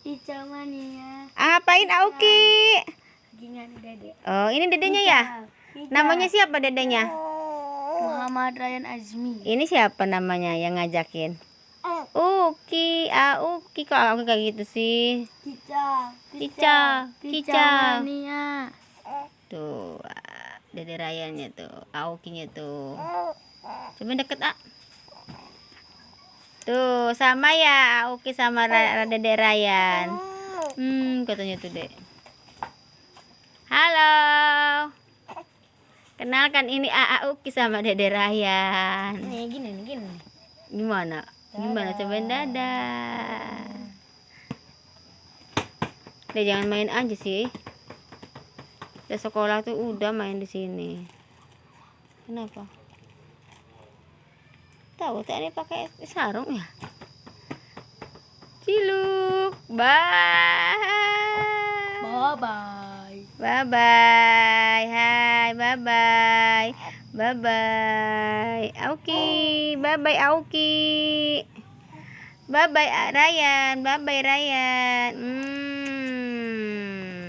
Cica mania. Ngapain Aoki? Gini dede. Oh, ini dedenya ya? Namanya siapa dedenya? Muhammad Ryan Azmi. Ini siapa namanya yang ngajakin? Uki, Uki, kok Aoki kayak gitu sih? Cica mania. Tuh, dede Ryannya tuh, Aokinya tuh. Coba deket Tuh, sama ya Aoki sama dede Ryan. Katanya tuh dek. Halo. Kenalkan ini Aoki sama dede Ryan. Nih gini. Gimana? Gimana cobain dadah. Deh jangan main aja sih. Udah sekolah tuh udah main di sini. Kenapa? Tahu tadi pakai sarung ya? Ciluk. Bye bye. Bye bye. Hai, bye bye. Bye bye. Aoki, bye bye Aoki. Bye bye Ryan, bye bye Ryan.